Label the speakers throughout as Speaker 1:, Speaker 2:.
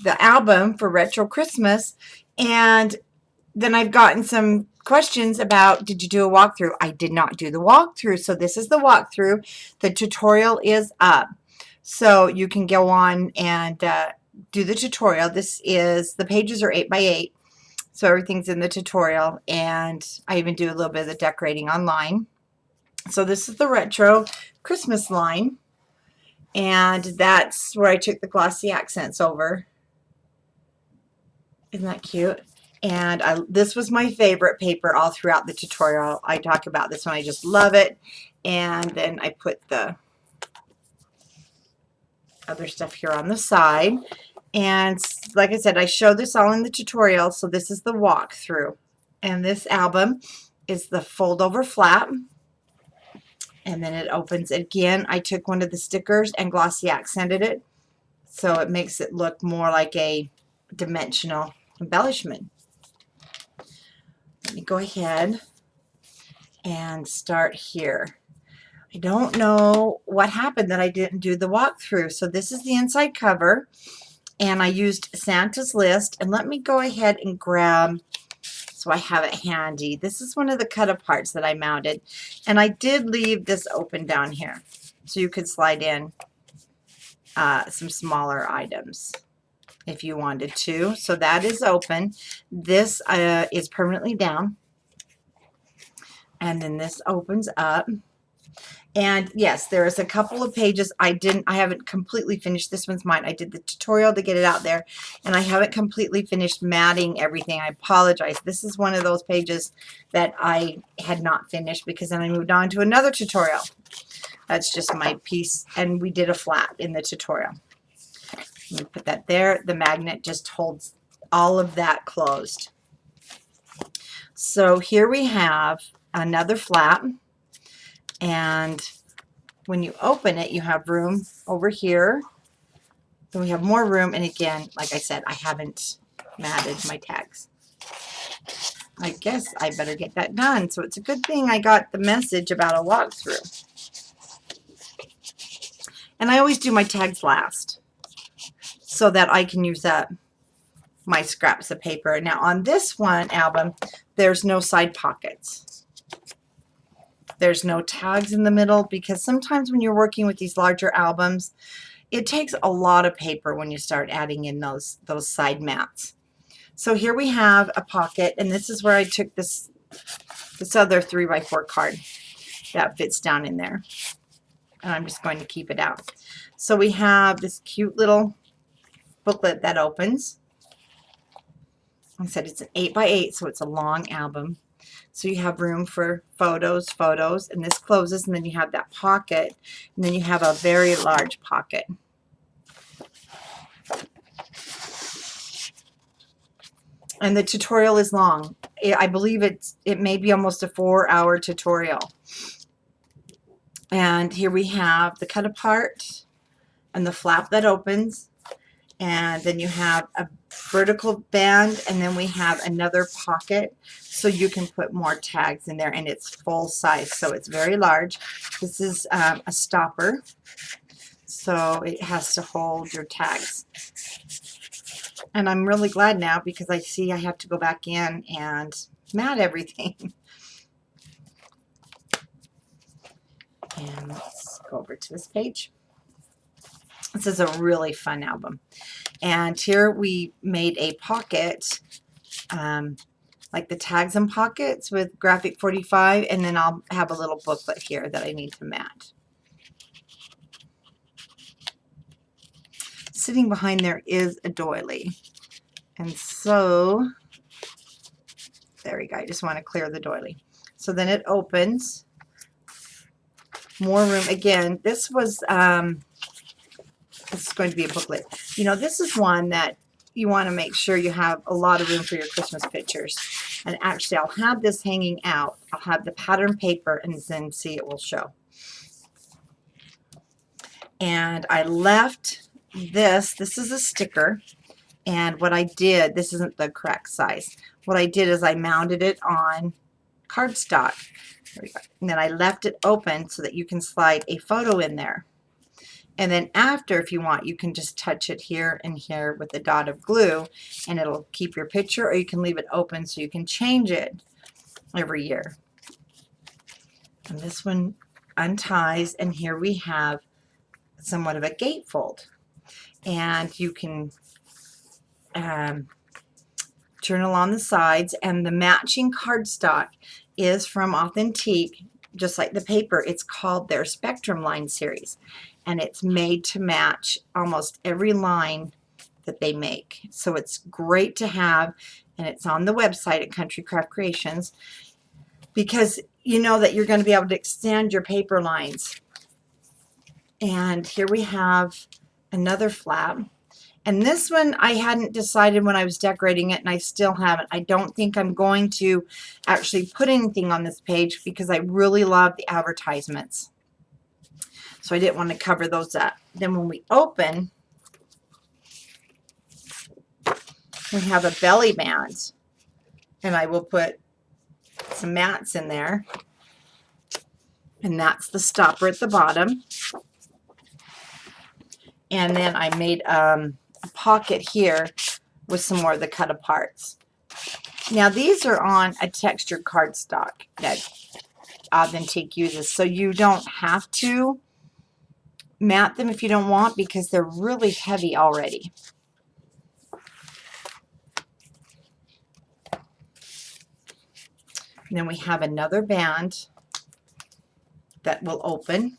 Speaker 1: the album for Retro Christmas, and then I've gotten some questions about, did you do a walkthrough? I did not do the walkthrough, so this is the walkthrough. The tutorial is up, so you can go on and do the tutorial. This is, the pages are 8 by 8, so everything's in the tutorial, and I even do a little bit of the decorating online. So this is the retro Christmas line, and that's where I took the glossy accents over. Isn't that cute? And this was my favorite paper all throughout the tutorial. I talk about this one. I just love it. And then I put the other stuff here on the side. And like I said, I show this all in the tutorial. So this is the walkthrough. And this album is the fold over flap. And then it opens again. I took one of the stickers and glossy accented it, so it makes it look more like a dimensional embellishment. Let me go ahead and start here. I don't know what happened that I didn't do the walkthrough. So this is the inside cover, and I used Santa's list. And let me go ahead and grab, so I have it handy. This is one of the cut aparts that I mounted, and I did leave this open down here so you could slide in some smaller items if you wanted to. So that is open. This is permanently down, and then this opens up. And yes, there is a couple of pages I haven't completely finished. This one's mine. I did the tutorial to get it out there, and I haven't completely finished matting everything. I apologize. This is one of those pages that I had not finished because then I moved on to another tutorial. That's just my piece, and we did a flat in the tutorial. Let me put that there. The magnet just holds all of that closed. So here we have another flap. And when you open it, you have room over here. Then we have more room. And again, like I said, I haven't matted my tags. I guess I better get that done. So it's a good thing I got the message about a walkthrough. And I always do my tags last so that I can use up my scraps of paper. Now on this one album, there's no side pockets. There's no tags in the middle, because sometimes when you're working with these larger albums, it takes a lot of paper when you start adding in those side mats. So here we have a pocket, and this is where I took this other 3x4 card that fits down in there. And I'm just going to keep it out. So we have this cute little booklet that opens. Like I said, it's an 8 by 8, so it's a long album. So you have room for photos, and this closes, and then you have that pocket, and then you have a very large pocket. And the tutorial is long. I believe it may be almost a 4-hour tutorial. And here we have the cut apart and the flap that opens, and then you have a vertical band, and then we have another pocket so you can put more tags in there, and it's full size, so it's very large. This is a stopper, so it has to hold your tags. And I'm really glad now because I see I have to go back in and mat everything. And let's go over to this page. This is a really fun album. And here we made a pocket, like the tags and pockets with graphic 45, and then I'll have a little booklet here that I need to mat. Sitting behind there is a doily. And so, there we go. I just want to clear the doily. So then it opens. More room. Again, this was... this is going to be a booklet. You know, this is one that you want to make sure you have a lot of room for your Christmas pictures. And actually, I'll have this hanging out. I'll have the pattern paper, and then see, it will show. And I left this. This is a sticker. And what I did, this isn't the correct size. What I did is I mounted it on cardstock. There we go. And then I left it open so that you can slide a photo in there. And then after, if you want, you can just touch it here and here with a dot of glue, and it'll keep your picture, or you can leave it open so you can change it every year. And this one unties, and here we have somewhat of a gatefold. And you can journal on the sides, and the matching cardstock is from Authentique, just like the paper. It's called their Spectrum line series, and it's made to match almost every line that they make. So it's great to have, and it's on the website at Country Craft Creations, because you know that you're going to be able to extend your paper lines. And here we have another flap. And this one I hadn't decided when I was decorating it, and I still haven't. I don't think I'm going to actually put anything on this page because I really love the advertisements. So I didn't want to cover those up. Then when we open, we have a belly band. And I will put some mats in there. And that's the stopper at the bottom. And then I made a pocket here with some more of the cut aparts. Now these are on a textured cardstock that Authentique uses, so you don't have to mat them if you don't want, because they're really heavy already. And then we have another band that will open,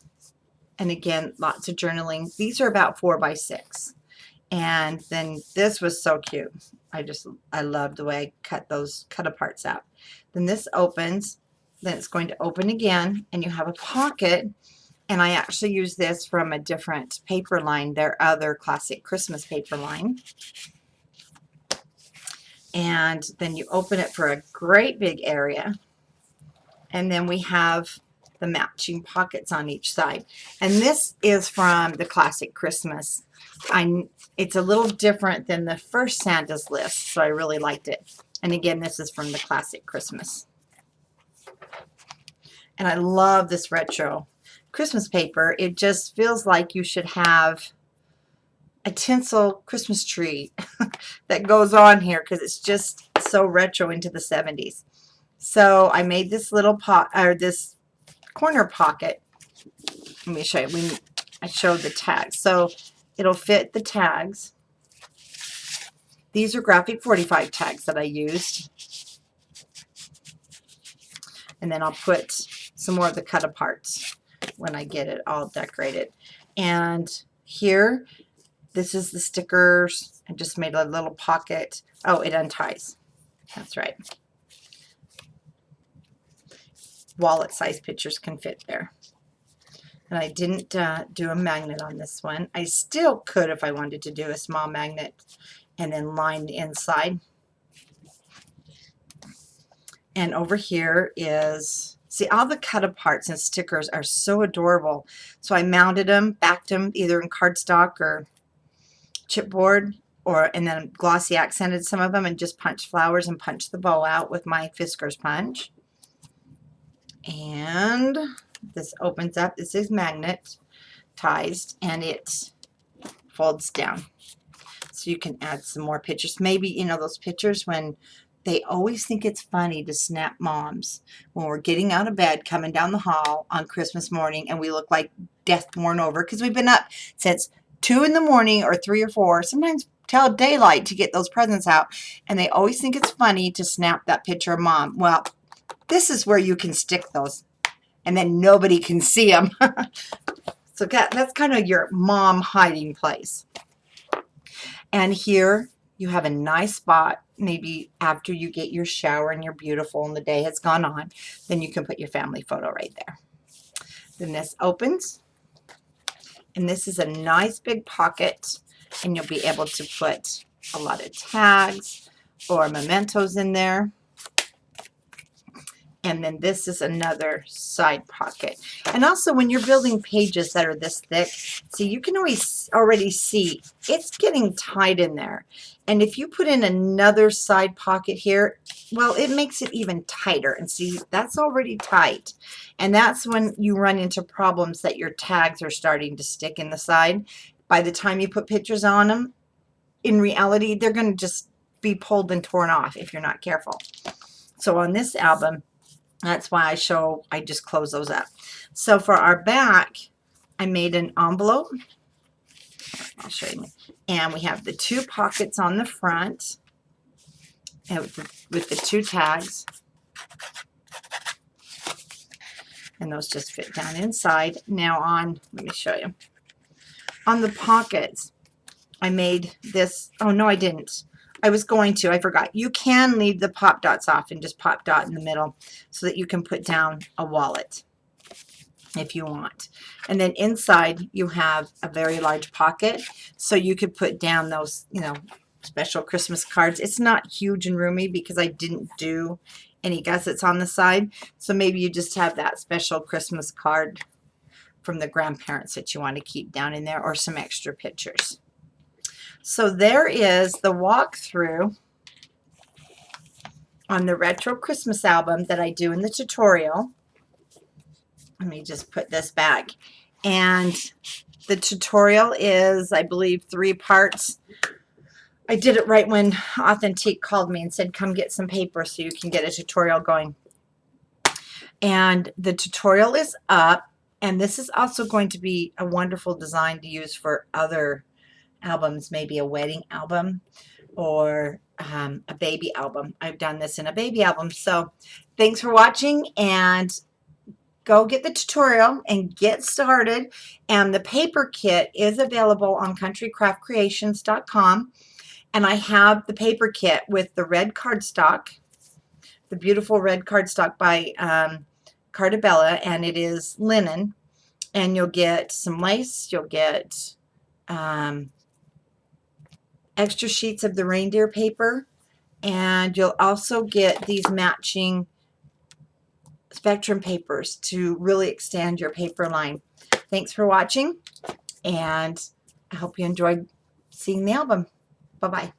Speaker 1: and again, lots of journaling. These are about 4 by 6. And then this was so cute. I love the way I cut those cut aparts out. Then this opens, then it's going to open again, and you have a pocket. And I actually use this from a different paper line, their other classic Christmas paper line. And then you open it for a great big area. And then we have the matching pockets on each side. And this is from the classic Christmas. It's a little different than the first Santa's list, so I really liked it. And again, this is from the classic Christmas. And I love this retro Christmas paper. It just feels like you should have a tinsel Christmas tree that goes on here, because it's just so retro into the 70s. So I made this little this corner pocket. Let me show you. I showed the tags. So it'll fit the tags. These are graphic 45 tags that I used. And then I'll put some more of the cut aparts when I get it all decorated. And here, this is the stickers. I just made a little pocket. Oh, it unties. That's right. Wallet size pictures can fit there. And I didn't do a magnet on this one. I still could if I wanted to do a small magnet and then line the inside. And over here is, see, all the cut aparts and stickers are so adorable. So I mounted them, backed them either in cardstock or chipboard, and then glossy accented some of them and just punched flowers and punched the bow out with my Fisker's punch. And this opens up. This is magnetized, and it folds down. So you can add some more pictures. Maybe, you know, those pictures when they always think it's funny to snap moms when we're getting out of bed, coming down the hall on Christmas morning, and we look like death worn over because we've been up since 2 in the morning or 3 or 4, sometimes till daylight to get those presents out. And they always think it's funny to snap that picture of mom. Well, this is where you can stick those, and then nobody can see them. So that's kind of your mom hiding place. And here you have a nice spot. Maybe after you get your shower and you're beautiful and the day has gone on, then you can put your family photo right there. Then this opens, and this is a nice big pocket, and you'll be able to put a lot of tags or mementos in there. And then this is another side pocket. And also when you're building pages that are this thick, see, you can always already see it's getting tight in there. And if you put in another side pocket here, well, it makes it even tighter. And see, that's already tight. And that's when you run into problems that your tags are starting to stick in the side. By the time you put pictures on them, in reality, they're going to just be pulled and torn off if you're not careful. So on this album, that's why I just close those up. So for our back, I made an envelope. I'll show you. And we have the 2 pockets on the front and with the 2 tags. And those just fit down inside. Now let me show you. On the pockets, I made this. Oh, no, I didn't. I was going to. I forgot. You can leave the pop dots off and just pop dot in the middle so that you can put down a wallet if you want. And then inside you have a very large pocket so you could put down those, special Christmas cards. It's not huge and roomy because I didn't do any gussets on the side. So maybe you just have that special Christmas card from the grandparents that you want to keep down in there, or some extra pictures. So there is the walkthrough on the retro Christmas album that I do in the tutorial. Let me just put this back. And the tutorial is, I believe, 3 parts. I did it right when Authentique called me and said, come get some paper so you can get a tutorial going. And the tutorial is up. And this is also going to be a wonderful design to use for other albums, maybe a wedding album or a baby album. I've done this in a baby album. So thanks for watching, and go get the tutorial and get started. And the paper kit is available on countrycraftcreations.com. And I have the paper kit with the red cardstock, the beautiful red cardstock by Cardabella, and it is linen. And you'll get some lace, you'll get extra sheets of the reindeer paper, and you'll also get these matching spectrum papers to really extend your paper line. Thanks for watching, and I hope you enjoyed seeing the album. Bye-bye.